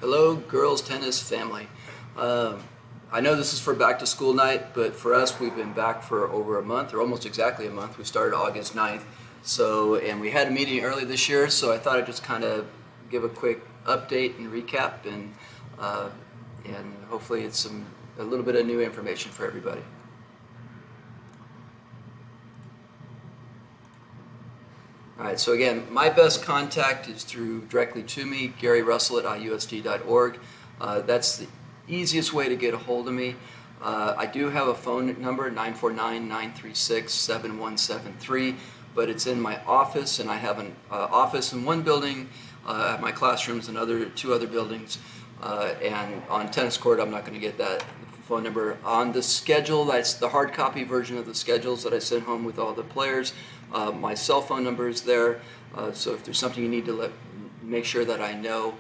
Hello, girls tennis family. I know this is for back to school night, but for us, we've been back for over a month, or almost exactly a month. We started August 9th. And we had a meeting early this year, so I thought I'd just kind of give a quick update and recap, and hopefully it's a little bit of new information for everybody. All right, so again, my best contact is directly to me, GRussell at IUSD.org. That's the easiest way to get a hold of me. I do have a phone number, 949-936-7173, but it's in my office, and I have an office in one building, I have my classrooms in two other buildings, and on tennis court, I'm not going to get that phone number. On the schedule, that's the hard copy version of the schedules that I sent home with all the players. My cell phone number is there, so if there's something you need to make sure that I know,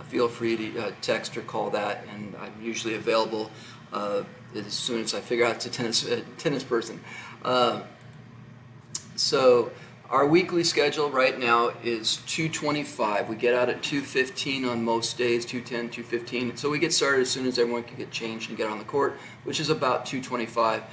feel free to text or call that, and I'm usually available as soon as I figure out it's a tennis person. So our weekly schedule right now is 2:25. We get out at 2:15 on most days, 2:10, 2:15. So we get started as soon as everyone can get changed and get on the court, which is about 2:25.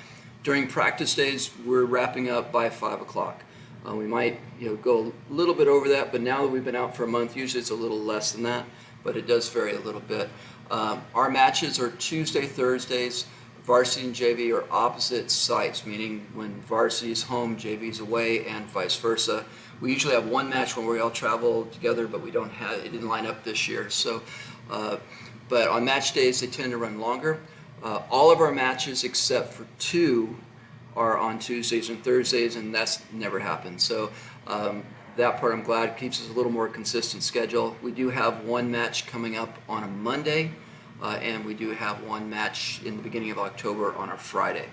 During practice days, we're wrapping up by 5 o'clock. We might go a little bit over that, but now that we've been out for a month, usually it's a little less than that, but it does vary a little bit. Our matches are Tuesday, Thursdays. Varsity and JV are opposite sites, meaning when varsity is home, JV is away, and vice versa. We usually have one match when we all travel together, but it didn't line up this year. So, but on match days, they tend to run longer. All of our matches, except for two, are on Tuesdays and Thursdays, and that's never happened. So that part I'm glad keeps us a little more consistent schedule. We do have one match coming up on a Monday, and we do have one match in the beginning of October on a Friday.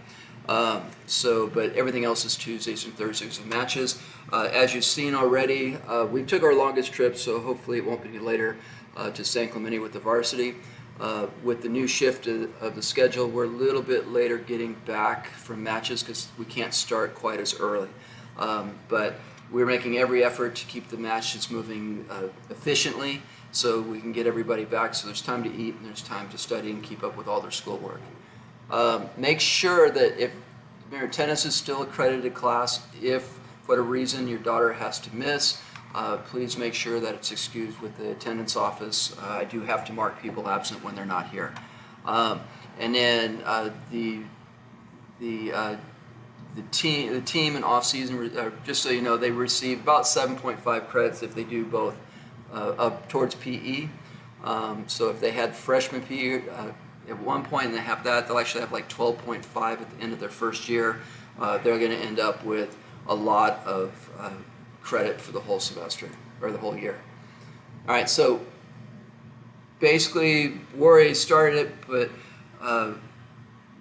But everything else is Tuesdays and Thursdays of matches. As you've seen already, we took our longest trip, so hopefully it won't be later, to San Clemente with the varsity. With the new shift of the schedule, we're a little bit later getting back from matches because we can't start quite as early. But we're making every effort to keep the matches moving efficiently so we can get everybody back, so there's time to eat and there's time to study and keep up with all their schoolwork. Make sure that if tennis is still accredited class, if for whatever reason your daughter has to miss, please make sure that it's excused with the attendance office. I do have to mark people absent when they're not here. And then the team in off season, just so you know, they receive about 7.5 credits if they do both up towards PE. So if they had freshman PE at one point and they have that, they'll actually have like 12.5 at the end of their first year. They're going to end up with a lot of credit for the whole semester or the whole year. All right, so basically, we already started it, but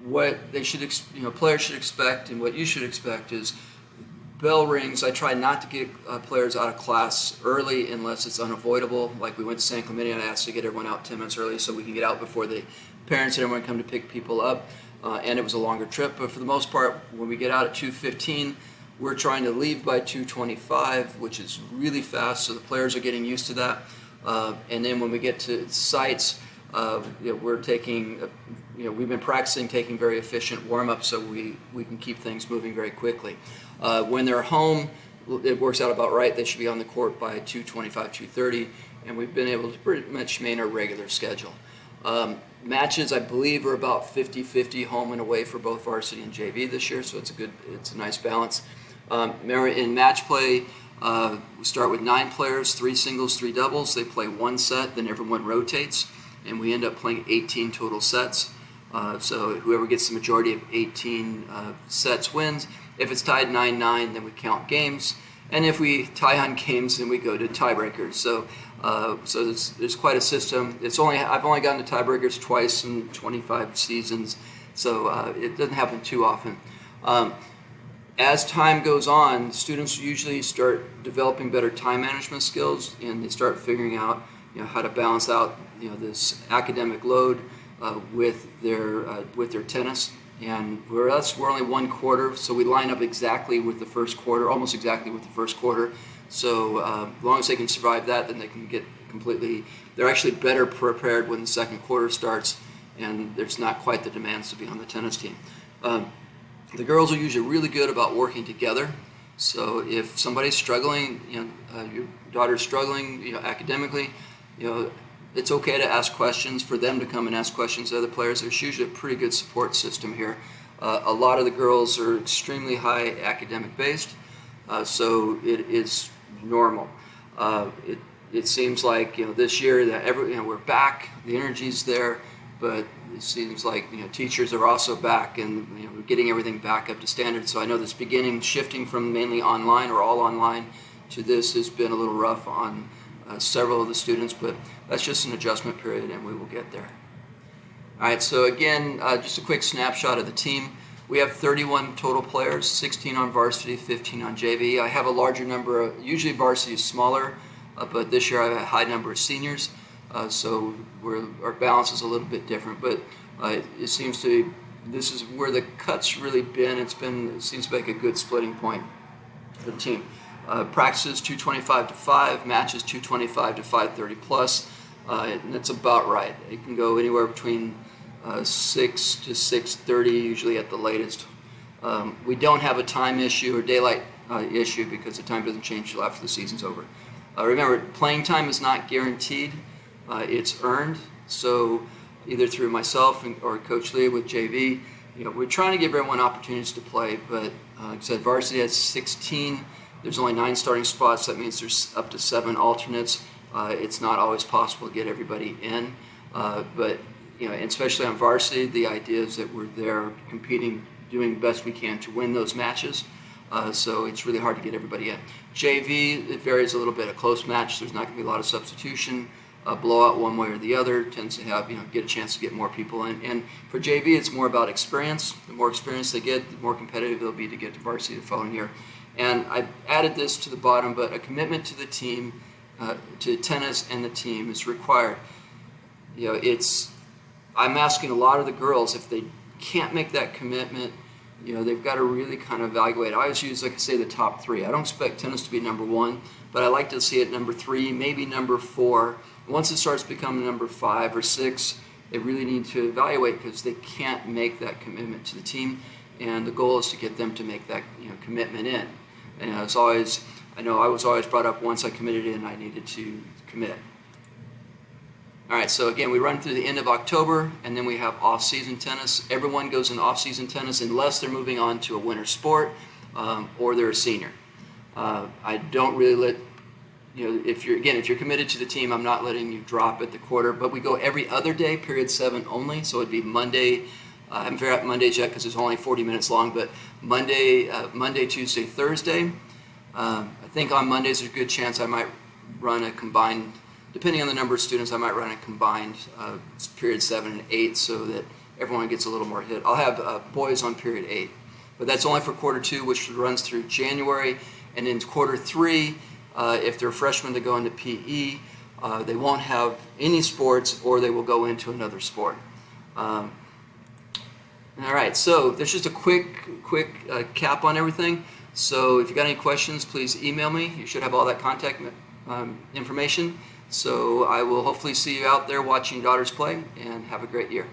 what they should, players should expect, and what you should expect is bell rings. I try not to get players out of class early unless it's unavoidable. Like we went to San Clemente and I asked to get everyone out 10 minutes early so we can get out before the parents and everyone come to pick people up. And it was a longer trip, but for the most part, when we get out at 2:15, we're trying to leave by 2:25, which is really fast, so the players are getting used to that. And then when we get to sites, we're taking, we've been practicing taking very efficient warm-ups so we can keep things moving very quickly. When they're home, it works out about right. They should be on the court by 2:25, 2:30, and we've been able to pretty much maintain our regular schedule. Matches, I believe, are about 50-50 home and away for both varsity and JV this year, so it's a nice balance. In match play, we start with 9 players, 3 singles, 3 doubles. They play one set, then everyone rotates, and we end up playing 18 total sets. So whoever gets the majority of 18 sets wins. If it's tied 9-9, then we count games, and if we tie on games, then we go to tiebreakers. So there's quite a system. I've only gotten to tiebreakers twice in 25 seasons, so it doesn't happen too often. As time goes on, students usually start developing better time management skills, and they start figuring out, how to balance out, this academic load with their tennis. And we're only one quarter, so we line up exactly with the first quarter, almost exactly with the first quarter. So as long as they can survive that, then they can get they're actually better prepared when the second quarter starts and there's not quite the demands to be on the tennis team. The girls are usually really good about working together. So if somebody's struggling, your daughter's struggling, academically, it's okay to ask questions, for them to come and ask questions to other players. There's usually a pretty good support system here. A lot of the girls are extremely high academic based, so it is normal. It seems like this year that we're back, the energy's there, but it seems like teachers are also back, and we're getting everything back up to standard. So I know this shifting from mainly online or all online to this has been a little rough on several of the students, but that's just an adjustment period and we will get there. All right, so again, just a quick snapshot of the team. We have 31 total players, 16 on varsity, 15 on JV. I have a larger number usually varsity is smaller, but this year I have a high number of seniors, so our balance is a little bit different, but it seems to be, this is where the cut's really been. It seems to make a good splitting point for the team. Practices 225 to 5, matches 225 to 530 plus, and that's about right. It can go anywhere between 6 to 6:30, usually at the latest. We don't have a time issue or daylight issue because the time doesn't change until after the season's over. Remember, playing time is not guaranteed. It's earned. So either through myself or Coach Lee with JV, we're trying to give everyone opportunities to play, but like I said, varsity has 16. There's only 9 starting spots. That means there's up to 7 alternates. It's not always possible to get everybody in, but and especially on varsity, the idea is that we're there competing, doing the best we can to win those matches. So it's really hard to get everybody in. JV, it varies a little bit. A close match, there's not going to be a lot of substitution. A blowout one way or the other tends to have, get a chance to get more people in. And for JV, it's more about experience. The more experience they get, the more competitive they'll be to get to varsity the following year. And I added this to the bottom, but a commitment to the team, to tennis and the team is required. I'm asking a lot of the girls, if they can't make that commitment, they've got to really kind of evaluate. I always use, like I say, the top 3. I don't expect tennis to be number 1, but I like to see it number 3, maybe number 4. Once it starts becoming number 5 or 6, they really need to evaluate because they can't make that commitment to the team, and the goal is to get them to make that commitment in. And I was always brought up, once I committed in, I needed to commit. All right, so again, we run through the end of October, and then we have off-season tennis. Everyone goes in off-season tennis unless they're moving on to a winter sport or they're a senior. I don't really let, if you're committed to the team, I'm not letting you drop at the quarter, but we go every other day, period 7 only, so it'd be Monday. I haven't figured out Mondays yet because it's only 40 minutes long, but Monday, Tuesday, Thursday. I think on Mondays there's a good chance I might run a combined, depending on the number of students, I might run a combined period 7 and 8 so that everyone gets a little more hit. I'll have boys on period 8, but that's only for quarter 2, which runs through January, and in quarter 3, if they're freshmen to go into PE, they won't have any sports, or they will go into another sport. All right, so there's just a quick cap on everything. So if you got any questions, please email me. You should have all that contact information. So I will hopefully see you out there watching daughters play, and have a great year.